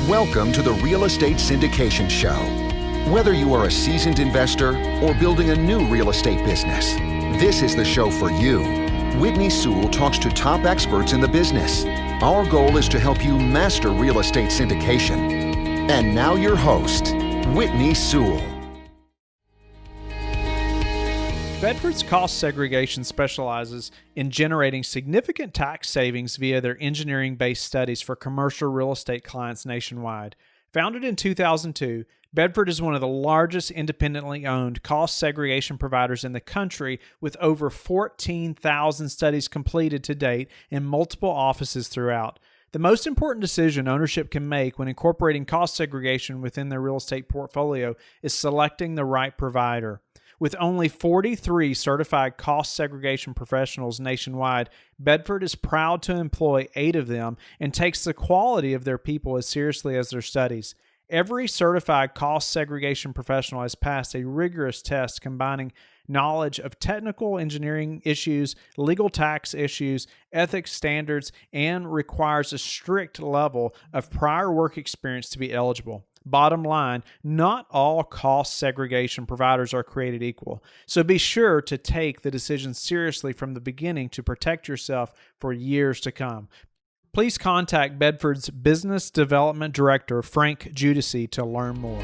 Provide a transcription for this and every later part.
Welcome to the Real Estate Syndication Show. Whether you are a seasoned investor or building a new real estate business, this is the show for you. Whitney Sewell talks to top experts in the business. Our goal is to help you master real estate syndication. And now your host, Whitney Sewell. Bedford's Cost Segregation specializes in generating significant tax savings via their engineering-based studies for commercial real estate clients nationwide. Founded in 2002, Bedford is one of the largest independently owned cost segregation providers in the country, with over 14,000 studies completed to date in multiple offices throughout. The most important decision ownership can make when incorporating cost segregation within their real estate portfolio is selecting the right provider. With only 43 certified cost segregation professionals nationwide, Bedford is proud to employ 8 of them and takes the quality of their people as seriously as their studies. Every certified cost segregation professional has passed a rigorous test combining knowledge of technical engineering issues, legal tax issues, ethics standards, and requires a strict level of prior work experience to be eligible. Bottom line, not all cost segregation providers are created equal. So be sure to take the decision seriously from the beginning to protect yourself for years to come. Please contact Bedford's Business Development Director, Frank Judici, to learn more.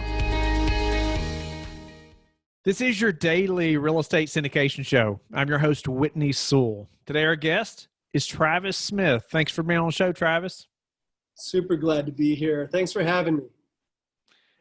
This is your daily real estate syndication show. I'm your host, Whitney Sewell. Today our guest is Travis Smith. Thanks for being on the show, Travis. Super glad to be here. Thanks for having me.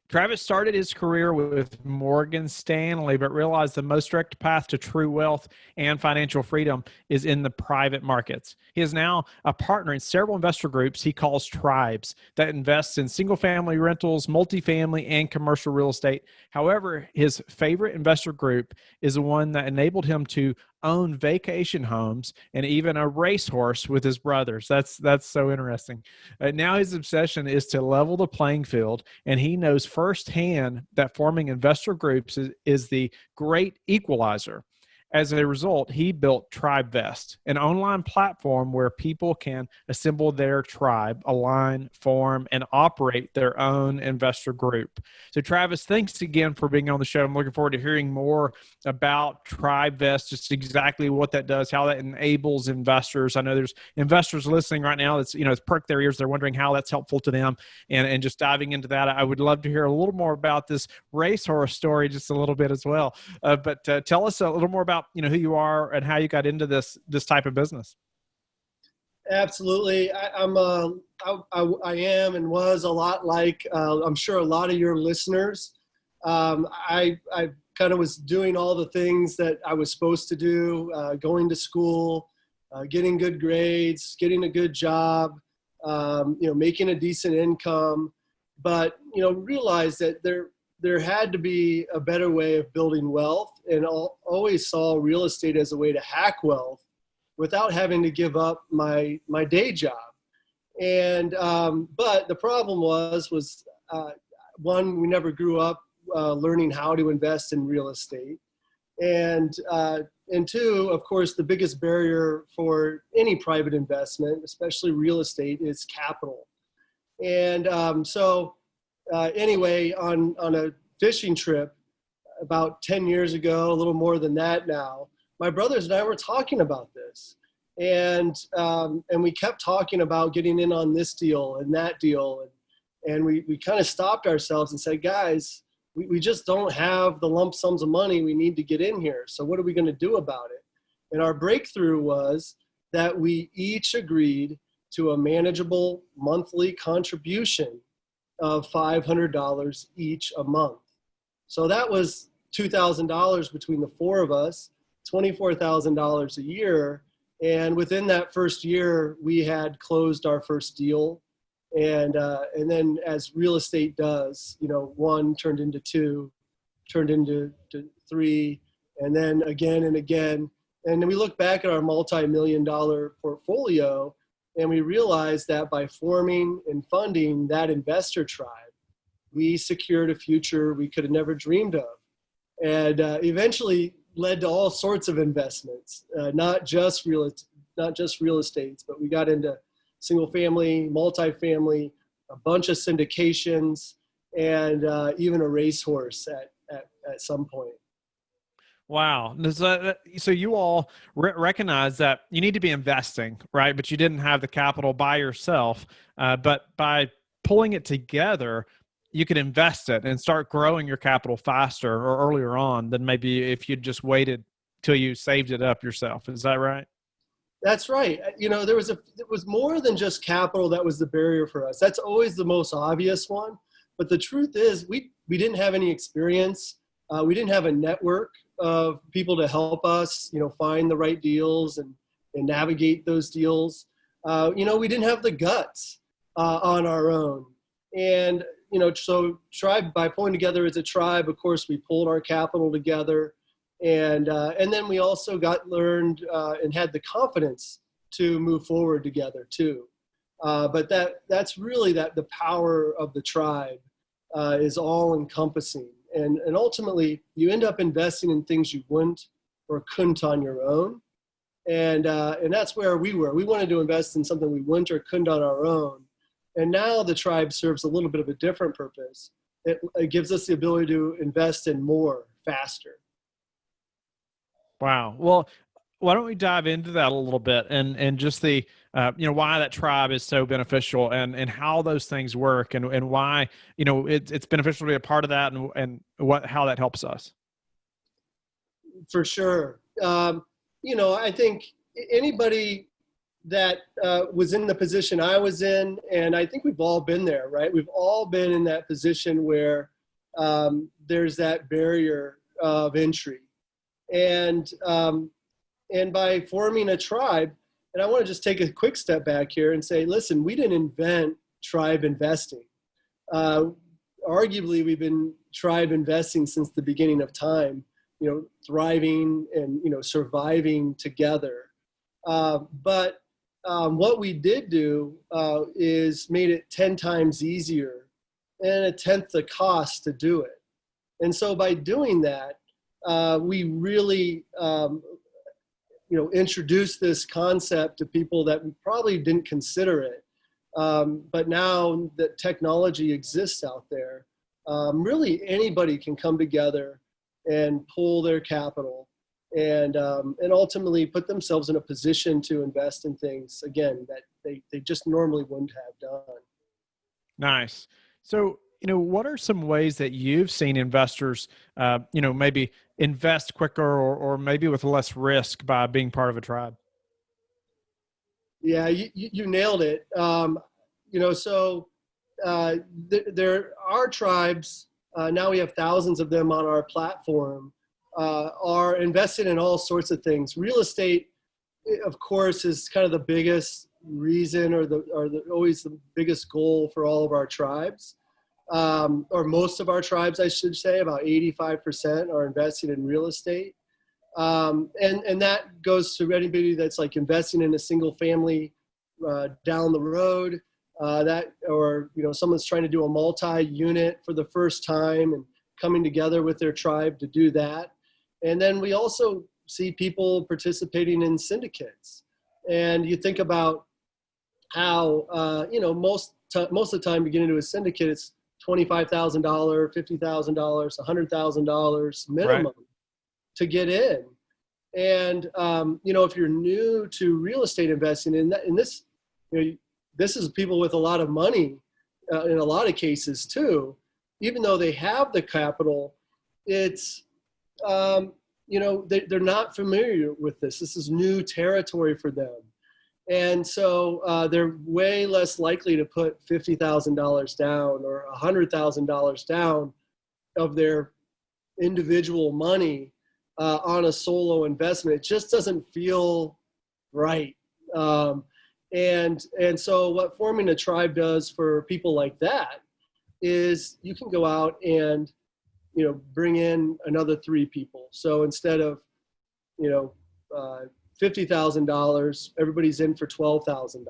Travis started his career with Morgan Stanley, but realized the most direct path to true wealth and financial freedom is in the private markets. He is now a partner in several investor groups he calls tribes that invests in single-family rentals, multifamily, and commercial real estate. However, his favorite investor group is the one that enabled him to own vacation homes and even a racehorse with his brothers. That's so interesting. Now his obsession is to level the playing field, and he knows firsthand that forming investor groups is the great equalizer. As a result, he built Tribevest, an online platform where people can assemble their tribe, align, form, and operate their own investor group. So Travis, thanks again for being on the show. I'm looking forward to hearing more about Tribevest, just exactly what that does, how that enables investors. I know there's investors listening right now that's, it's perked their ears. They're wondering how that's helpful to them. And just diving into that, I would love to hear a little more about this racehorse story just a little bit as well. But tell us a little more about who you are and how you got into this type of business. Absolutely. I am and was a lot like, I'm sure a lot of your listeners. I kind of was doing all the things that I was supposed to do, going to school, getting good grades, getting a good job, making a decent income, but, realized that there had to be a better way of building wealth, and always saw real estate as a way to hack wealth without having to give up my day job. And but the problem was one, we never grew up learning how to invest in real estate, and two, of course, the biggest barrier for any private investment, especially real estate, is capital. And anyway, on a fishing trip about 10 years ago, a little more than that now, my brothers and I were talking about this. And we kept talking about getting in on this deal and that deal. And we kind of stopped ourselves and said, guys, we just don't have the lump sums of money we need to get in here. So what are we going to do about it? And our breakthrough was that we each agreed to a manageable monthly contribution of $500 each a month. So that was $2,000 between the 4 of us, $24,000 a year. And within that first year, we had closed our first deal. And then, as real estate does, 1 turned into 2, turned into 3, and then again and again. And then we look back at our multi-million-dollar portfolio, and we realized that by forming and funding that investor tribe, we secured a future we could have never dreamed of. And eventually led to all sorts of investments, not just real estates, but we got into single family, multifamily, a bunch of syndications, and even a racehorse at some point. Wow. So you all recognize that you need to be investing, right? But you didn't have the capital by yourself. But by pulling it together, you could invest it and start growing your capital faster or earlier on than maybe if you'd just waited till you saved it up yourself. Is that right? That's right. It was more than just capital that was the barrier for us. That's always the most obvious one. But the truth is we didn't have any experience. We didn't have a network of people to help us, find the right deals and navigate those deals. We didn't have the guts on our own. And, so by pulling together as a tribe, of course, we pulled our capital together. And then we also learned and had the confidence to move forward together too. But that's really the power of the tribe is all encompassing. And ultimately, you end up investing in things you wouldn't or couldn't on your own. And that's where we were. We wanted to invest in something we wouldn't or couldn't on our own. And now the tribe serves a little bit of a different purpose. It gives us the ability to invest in more faster. Wow. Well, why don't we dive into that a little bit and just the, why that tribe is so beneficial and how those things work and why, it's beneficial to be a part of that and how that helps us. For sure. I think anybody that was in the position I was in, and I think we've all been there, right? We've all been in that position where there's that barrier of entry. And by forming a tribe, and I want to just take a quick step back here and say, listen, we didn't invent tribe investing. Arguably, we've been tribe investing since the beginning of time, thriving and, surviving together. But what we did do is made it 10 times easier and a tenth the cost to do it. And so by doing that, we really, introduced this concept to people that probably didn't consider it. But now that technology exists out there, really anybody can come together and pull their capital and ultimately put themselves in a position to invest in things, again, that they just normally wouldn't have done. Nice. So, what are some ways that you've seen investors, maybe invest quicker or maybe with less risk by being part of a tribe? Yeah, you nailed it. There are tribes, now we have thousands of them on our platform, are invested in all sorts of things. Real estate, of course, is kind of the biggest reason or always the biggest goal for all of our tribes. Or most of our tribes, I should say, about 85% are invested in real estate. And that goes to anybody that's like investing in a single family down the road, someone's trying to do a multi-unit for the first time and coming together with their tribe to do that. And then we also see people participating in syndicates. And you think about how, most of the time you get into a syndicate, it's $25,000, $50,000, $100,000 minimum to get in. And, if you're new to real estate investing this is people with a lot of money in a lot of cases too, even though they have the capital, it's, they're not familiar with this. This is new territory for them. And so they're way less likely to put $50,000 down or $100,000 down of their individual money on a solo investment. It just doesn't feel right. And so what forming a tribe does for people like that is you can go out and, bring in another 3 people. So instead of, $50,000, everybody's in for $12,000.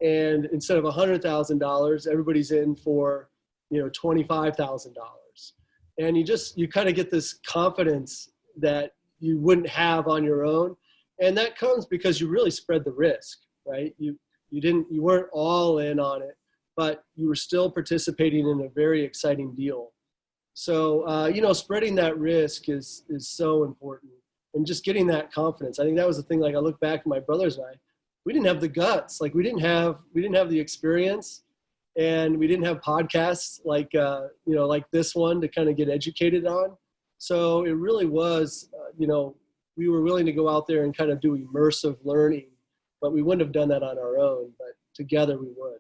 And instead of $100,000, everybody's in for, $25,000. And you kind of get this confidence that you wouldn't have on your own. And that comes because you really spread the risk, right? You weren't all in on it. but you were still participating in a very exciting deal. So, spreading that risk is so important, and just getting that confidence. I think that was the thing. Like, I look back at my brothers and I, we didn't have the guts. Like, we didn't have the experience, and we didn't have podcasts like this one to kind of get educated on. So it really was, we were willing to go out there and kind of do immersive learning, but we wouldn't have done that on our own, but together we would.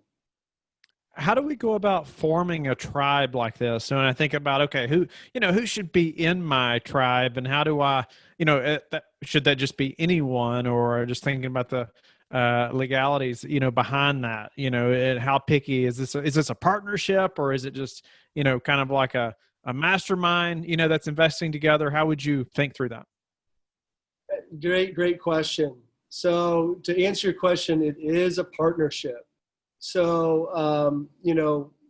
How do we go about forming a tribe like this? So when I think about, okay, who should be in my tribe, and how do I, should that just be anyone, or just thinking about the legalities, behind that, and how picky is this? Is this a partnership, or is it just, kind of like a mastermind, that's investing together? How would you think through that? Great question. So to answer your question, it is a partnership. So,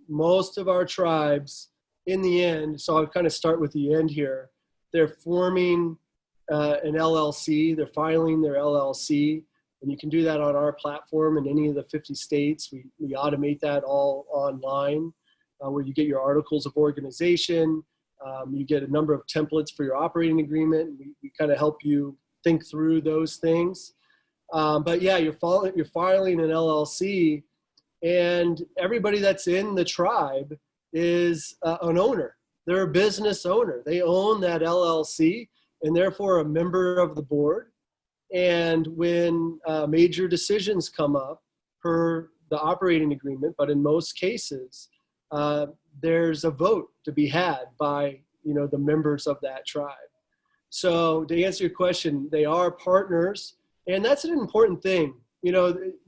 most of our tribes in the end, so I'll kind of start with the end here. They're forming an LLC. They're filing their LLC, and you can do that on our platform in any of the 50 states. We automate that all online, where you get your articles of organization. You get a number of templates for your operating agreement. We kind of help you think through those things. But yeah, you're filing an LLC, and everybody that's in the tribe is an owner. They're a business owner. They own that LLC, and therefore a member of the board. And when major decisions come up per the operating agreement, but in most cases, there's a vote to be had by the members of that tribe. So to answer your question, they are partners, and that's an important thing.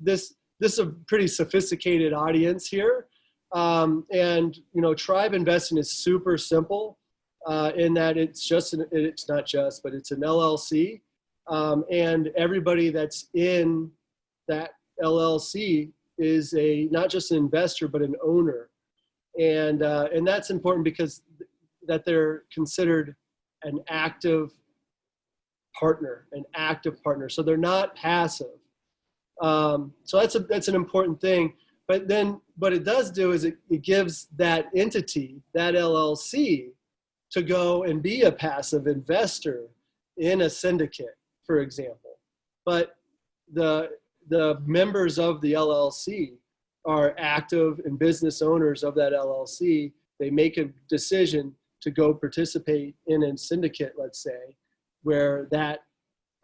This is a pretty sophisticated audience here, and tribe investing is super simple in that it's an LLC, and everybody that's in that LLC is not just an investor but an owner, and that's important because that they're considered an active partner. So they're not passive. So that's an important thing. But then what it does do is it gives that entity, that LLC, to go and be a passive investor in a syndicate, for example. But the members of the LLC are active and business owners of that LLC. They make a decision to go participate in a syndicate, let's say, where that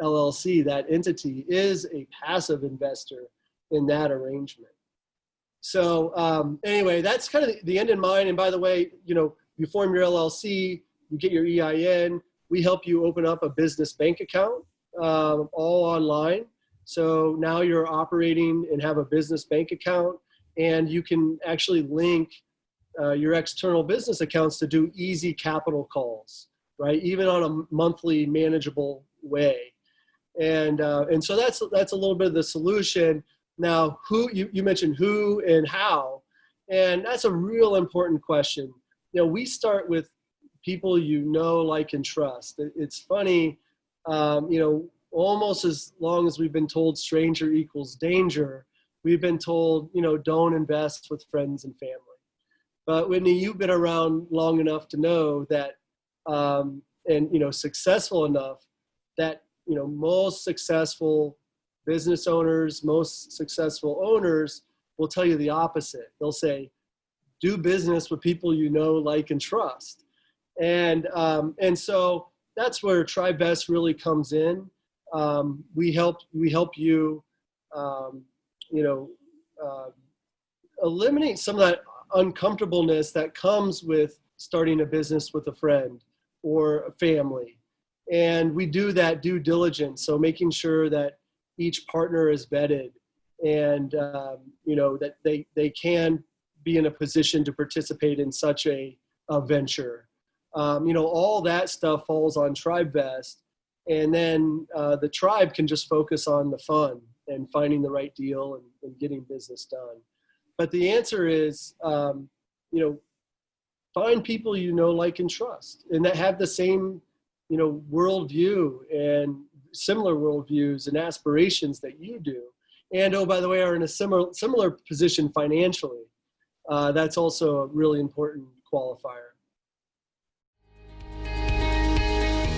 LLC, that entity, is a passive investor in that arrangement. So anyway, that's kind of the end in mind. And by the way, you form your LLC, you get your EIN. We help you open up a business bank account, all online. So now you're operating and have a business bank account, and you can actually link your external business accounts to do easy capital calls, right? Even on a monthly manageable way. And so that's a little bit of the solution. Now, you mentioned who and how, and that's a real important question. We start with people like and trust. It's funny, almost as long as we've been told stranger equals danger, we've been told, don't invest with friends and family. But Whitney, you've been around long enough to know that, and successful enough that, most successful business owners, most successful owners will tell you the opposite. They'll say, do business with people like and trust. And so that's where Tribevest really comes in. We help you, eliminate some of that uncomfortableness that comes with starting a business with a friend or a family. And we do that due diligence. So making sure that each partner is vetted and, that they can be in a position to participate in such a venture. All that stuff falls on Tribevest. And then the tribe can just focus on the fun and finding the right deal and getting business done. But the answer is, find people like and trust, and that have the same, worldview and similar worldviews and aspirations that you do. And, oh, by the way, are in a similar position financially. That's also a really important qualifier.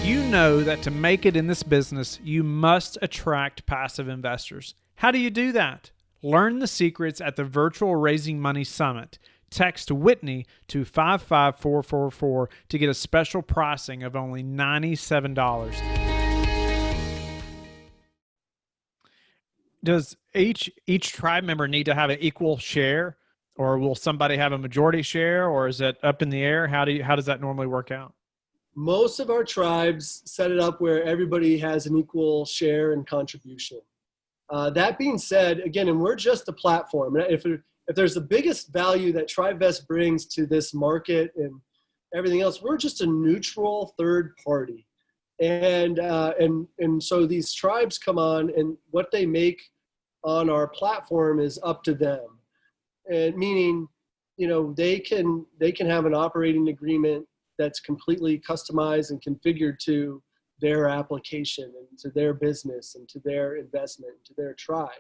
You know that to make it in this business, you must attract passive investors. How do you do that? Learn the secrets at the Virtual Raising Money Summit. Text Whitney to 55444 to get a special pricing of only $97. Does each tribe member need to have an equal share, or will somebody have a majority share, or is it up in the air? How does that normally work out? Most of our tribes set it up where everybody has an equal share and contribution. That being said, again, and we're just a platform. If there's the biggest value that Tribevest brings to this market and everything else, we're just a neutral third party. And so these tribes come on, and what they make on our platform is up to them. And meaning, they can have an operating agreement that's completely customized and configured to their application and to their business and to their investment, to their tribe.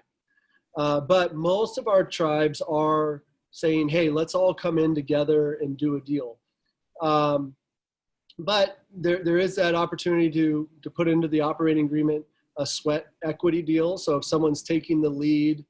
But most of our tribes are saying, hey, let's all come in together and do a deal. But there is that opportunity to put into the operating agreement a sweat equity deal. So if someone's taking the lead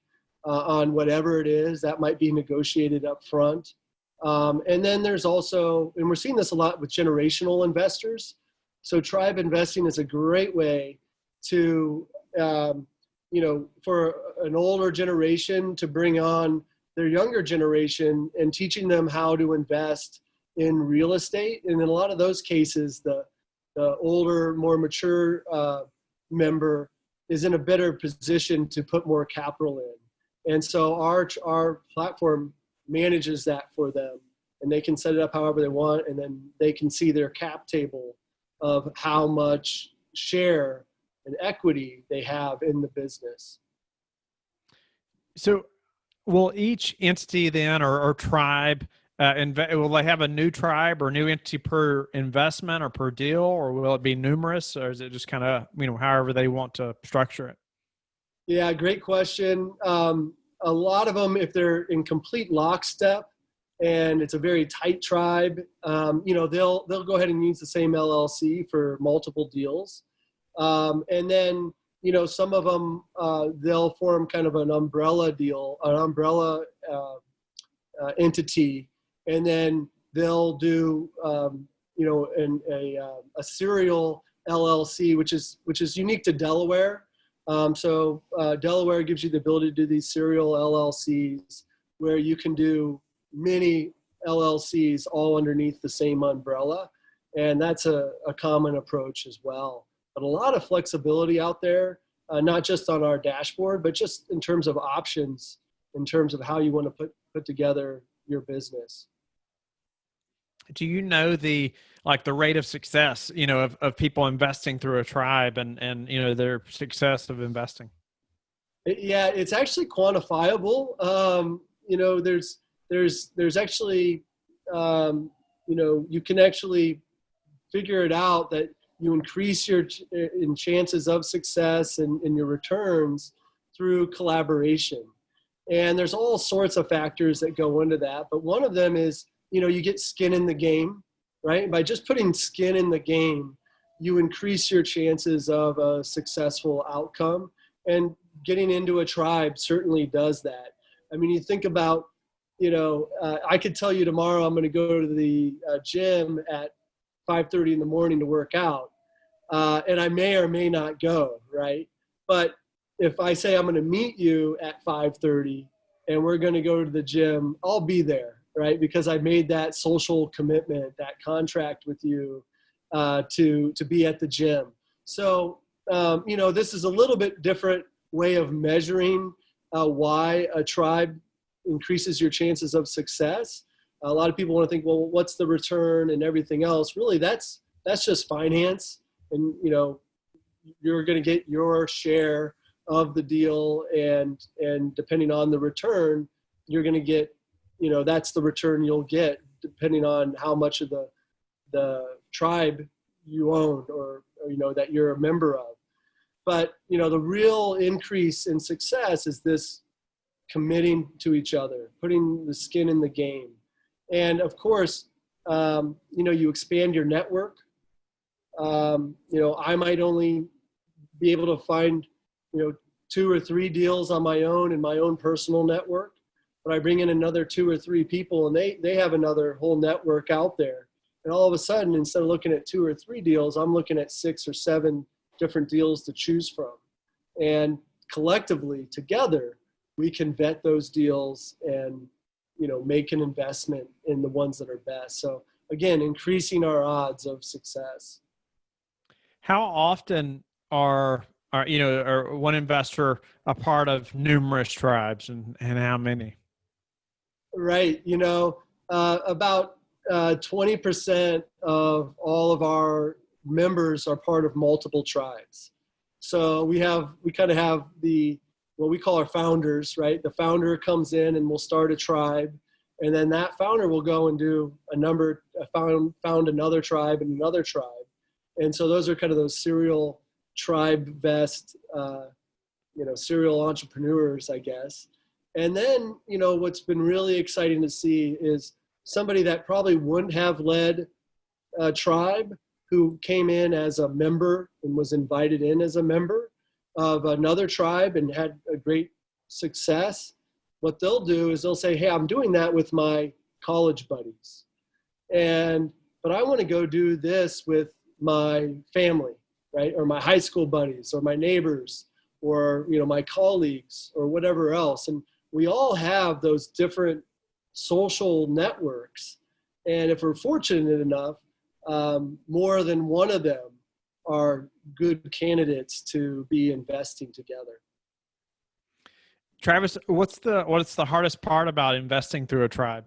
on whatever it is, that might be negotiated up front. And then there's also, and we're seeing this a lot with generational investors. So tribe investing is a great way to, for an older generation to bring on their younger generation and teaching them how to invest in real estate. And in a lot of those cases, the older, more mature member is in a better position to put more capital in. And so our platform manages that for them, and they can set it up however they want, and then they can see their cap table of how much share and equity they have in the business. So will each entity then or tribe, will they have a new tribe or new entity per investment or per deal, or will it be numerous, or is it just kind of, however they want to structure it? Yeah, great question. A lot of them, if they're in complete lockstep and it's a very tight tribe, they'll go ahead and use the same LLC for multiple deals. And then, some of them, they'll form kind of an umbrella deal, an umbrella entity, and then they'll do, a serial LLC, which is unique to Delaware. So Delaware gives you the ability to do these serial LLCs where you can do many LLCs all underneath the same umbrella. And that's a common approach as well. But a lot of flexibility out there, not just on our dashboard, but just in terms of options, in terms of how you want to put together your business. Do you know the rate of success, of people investing through a tribe and their success of investing? Yeah, it's actually quantifiable. There's actually, you can actually figure it out that you increase your chances of success and your returns through collaboration. And there's all sorts of factors that go into that. But one of them is, you get skin in the game, right? By just putting skin in the game, you increase your chances of a successful outcome. And getting into a tribe certainly does that. I mean, you think about, I could tell you tomorrow I'm going to go to the gym at 5:30 in the morning to work out, and I may or may not go, right? But if I say I'm going to meet you at 5:30 and we're going to go to the gym, I'll be there, right? Because I made that social commitment, that contract with you to be at the gym. So, this is a little bit different way of measuring why a tribe increases your chances of success. A lot of people want to think, well, what's the return and everything else? Really, that's just finance. And, you're going to get your share of the deal. And depending on the return, you're going to get, that's the return you'll get depending on how much of the tribe you own or that you're a member of. But, the real increase in success is this committing to each other, putting the skin in the game. And of course, you expand your network. I might only be able to find, 2 or 3 deals on my own in my own personal network, but I bring in another 2 or 3 people and they have another whole network out there. And all of a sudden, instead of looking at 2 or 3 deals, I'm looking at 6 or 7 different deals to choose from. And collectively, together, we can vet those deals and, make an investment in the ones that are best. So again, increasing our odds of success. How often are one investor a part of numerous tribes, and how many? Right. About 20% of all of our members are part of multiple tribes. So we kind of have what we call our founders, right? The founder comes in and will start a tribe, and then that founder will go and do found another tribe and another tribe. And so those are kind of those serial Tribevest, serial entrepreneurs, I guess. And then, what's been really exciting to see is somebody that probably wouldn't have led a tribe, who came in as a member and was invited in as a member of another tribe and had a great success. What they'll do is they'll say, hey, I'm doing that with my college buddies. But I want to go do this with my family, right? Or my high school buddies or my neighbors or, my colleagues or whatever else. And we all have those different social networks. And if we're fortunate enough, more than one of them are good candidates to be investing together. Travis, what's the hardest part about investing through a tribe?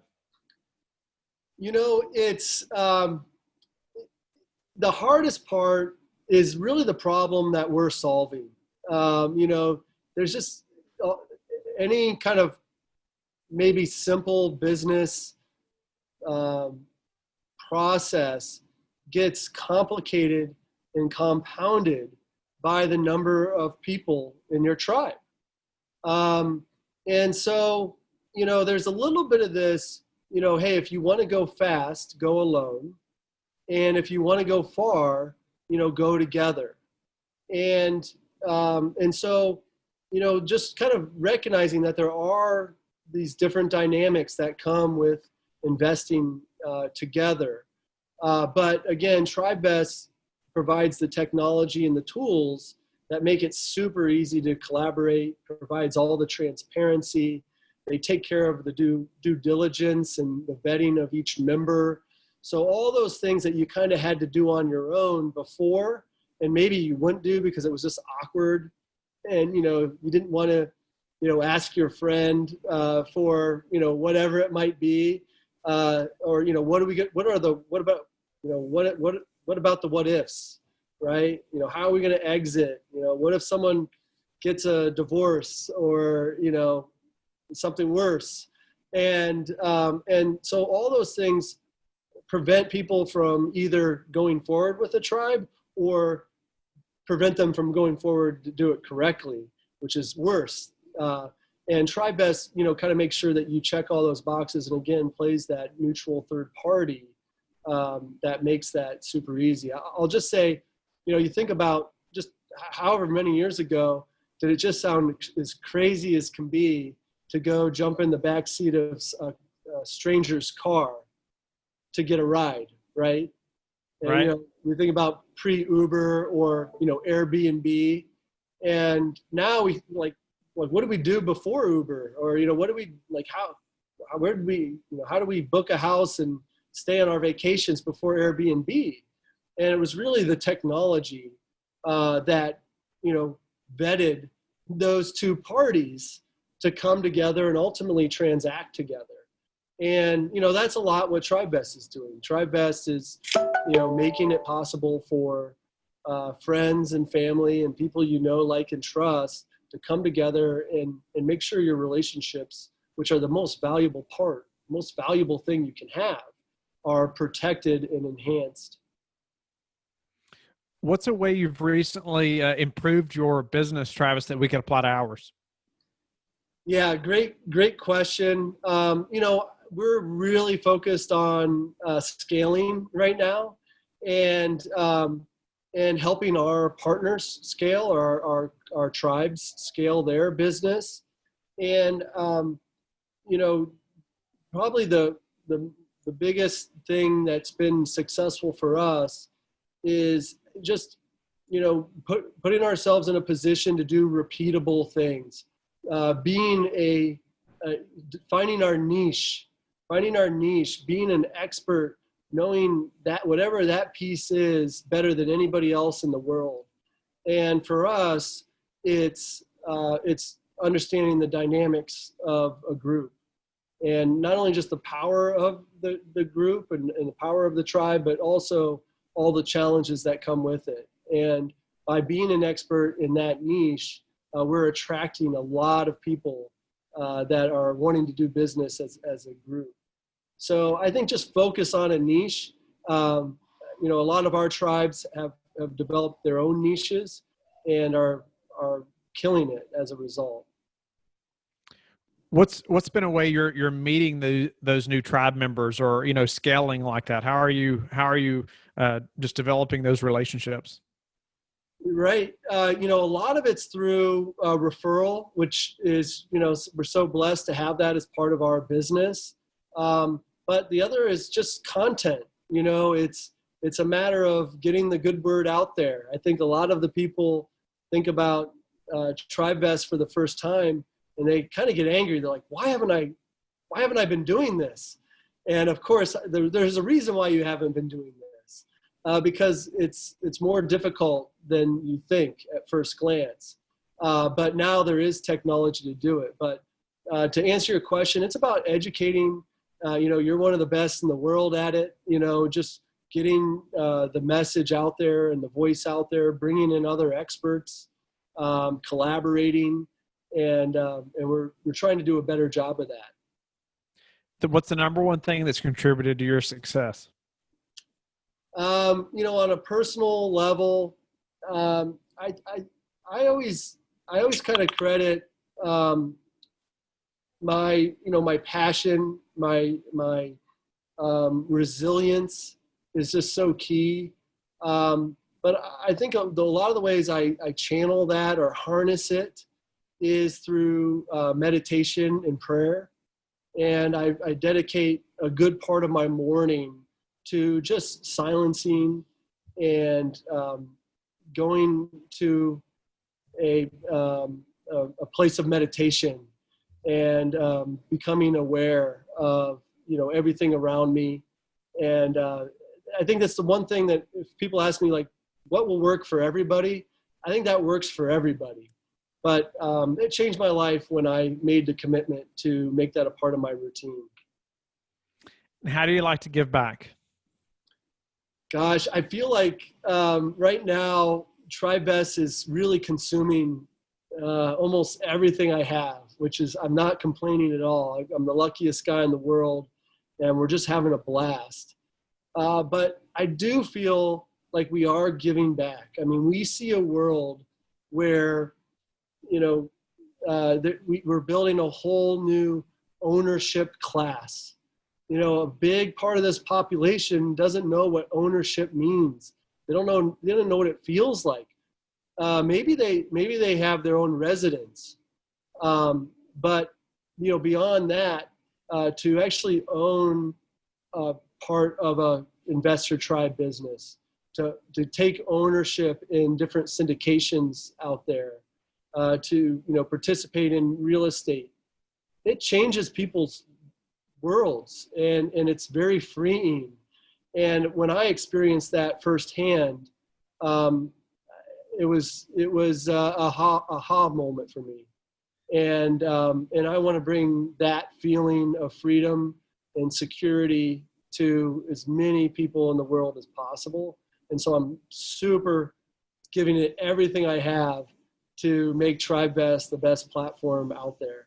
It's the hardest part is really the problem that we're solving. There's just any kind of maybe simple business process gets complicated and compounded by the number of people in your tribe. And so, there's a little bit of this, hey, if you want to go fast, go alone. And if you want to go far, go together. And so, just kind of recognizing that there are these different dynamics that come with investing together. But again, Tribevest provides the technology and the tools that make it super easy to collaborate, provides all the transparency. They take care of the due diligence and the vetting of each member. So all those things that you kind of had to do on your own before, and maybe you wouldn't do because it was just awkward, and you didn't want to ask your friend for whatever it might be, or what do we get? What about the what ifs? Right? How are we going to exit? What if someone gets a divorce or, something worse? And so all those things prevent people from either going forward with a tribe or prevent them from going forward to do it correctly, which is worse. And Tribevest, kind of makes sure that you check all those boxes and again, plays that neutral third party that makes that super easy. I'll just say, you think about just however many years ago, did it just sound as crazy as can be to go jump in the back seat of a stranger's car to get a ride, right? And, right. We think about pre-Uber or, Airbnb. And now we what do we do before Uber? Or, what do we how do we book a house and stay on our vacations before Airbnb? And it was really the technology that, vetted those two parties to come together and ultimately transact together. And, that's a lot what Tribevest is doing. Tribevest is, making it possible for friends and family and people like and trust to come together and make sure your relationships, which are the most valuable thing you can have, are protected and enhanced. What's a way you've recently improved your business, Travis, that we can apply to ours? Yeah, great question. We're really focused on scaling right now, and helping our partners scale, or our tribes scale their business. And probably the biggest thing that's been successful for us is just putting ourselves in a position to do repeatable things, being finding our niche, being an expert, knowing that whatever that piece is better than anybody else in the world. And for us, it's understanding the dynamics of a group, and not only just the power of the group and the power of the tribe, but also all the challenges that come with it. And by being an expert in that niche, we're attracting a lot of people that are wanting to do business as a group. So I think just focus on a niche. A lot of our tribes have developed their own niches and are killing it as a result. What's been a way you're meeting those new tribe members, or scaling like that? How are you just developing those relationships? Right. A lot of it's through referral, which is, we're so blessed to have that as part of our business. But the other is just content. It's a matter of getting the good word out there. I think a lot of the people think about Tribevest for the first time, and they kind of get angry. They're like, why haven't I been doing this? And of course, there's a reason why you haven't been doing this, because it's more difficult than you think at first glance. But now there is technology to do it. But to answer your question, it's about educating. You're one of the best in the world at it. Just getting the message out there and the voice out there, bringing in other experts, collaborating. And we're trying to do a better job of that. What's the number one thing that's contributed to your success? On a personal level, I always kind of credit my passion, my resilience is just so key. But I think a lot of the ways I channel that or harness it is through meditation and prayer. And I dedicate a good part of my morning to just silencing and going to a place of meditation and becoming aware of everything around me. And I think that's the one thing that if people ask me, like, what will work for everybody, I think that works for everybody. But it changed my life when I made the commitment to make that a part of my routine. How do you like to give back? Gosh, I feel like right now, Tribevest is really consuming almost everything I have, which is, I'm not complaining at all. I'm the luckiest guy in the world, and we're just having a blast. But I do feel like we are giving back. I mean, we see a world where we're building a whole new ownership class. A big part of this population doesn't know what ownership means. They don't know what it feels like. Maybe they have their own residence, but beyond that, to actually own part of a investor tribe business, to take ownership in different syndications out there, to participate in real estate. It changes people's worlds, and it's very freeing. And when I experienced that firsthand, it was a aha moment for me. And I want to bring that feeling of freedom and security to as many people in the world as possible. And so I'm super giving it everything I have to make Tribevest the best platform out there.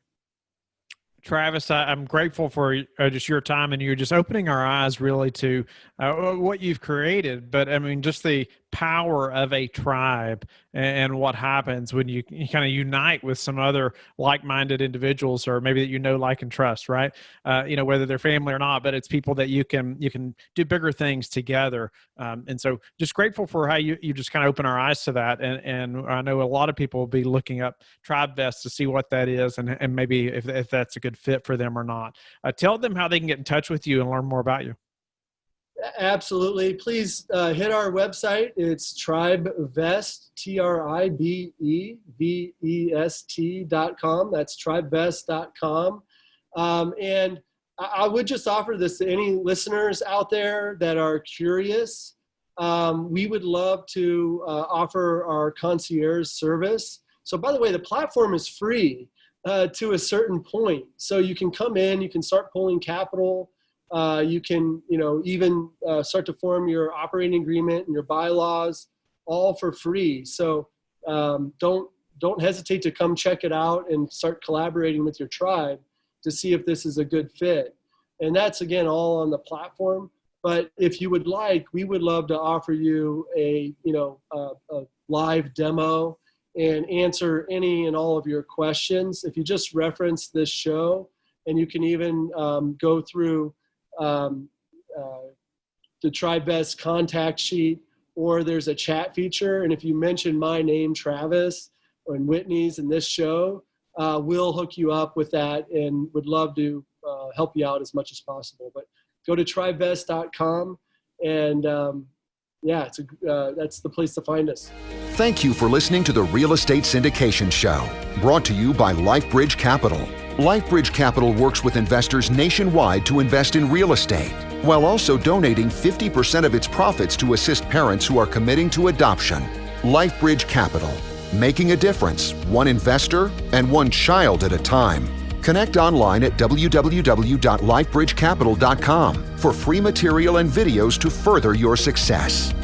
Travis, I'm grateful for just your time, and you're just opening our eyes really to what you've created. But I mean, just the power of a tribe and what happens when you kind of unite with some other like-minded individuals, or maybe that like and trust, right? Whether they're family or not, but it's people that you can do bigger things together. And so just grateful for how you just kind of open our eyes to that. And I know a lot of people will be looking up Tribevest to see what that is and maybe if that's a good fit for them or not. Tell them how they can get in touch with you and learn more about you. Absolutely. Please hit our website. It's Tribevest, TRIBEVEST.com. That's tribevest.com. And I would just offer this to any listeners out there that are curious. We would love to offer our concierge service. So by the way, the platform is free to a certain point. So you can come in, you can start pulling capital. You can, even start to form your operating agreement and your bylaws, all for free. So don't hesitate to come check it out and start collaborating with your tribe to see if this is a good fit. And that's, again, all on the platform. But if you would like, we would love to offer you a live demo and answer any and all of your questions. If you just reference this show, and you can even go through the Tribevest contact sheet, or there's a chat feature. And if you mention my name, Travis, or Whitney's in this show, we'll hook you up with that and would love to help you out as much as possible. But go to tribevest.com and that's the place to find us. Thank you for listening to the Real Estate Syndication Show, brought to you by LifeBridge Capital. LifeBridge Capital works with investors nationwide to invest in real estate, while also donating 50% of its profits to assist parents who are committing to adoption. LifeBridge Capital, making a difference, one investor and one child at a time. Connect online at www.lifebridgecapital.com for free material and videos to further your success.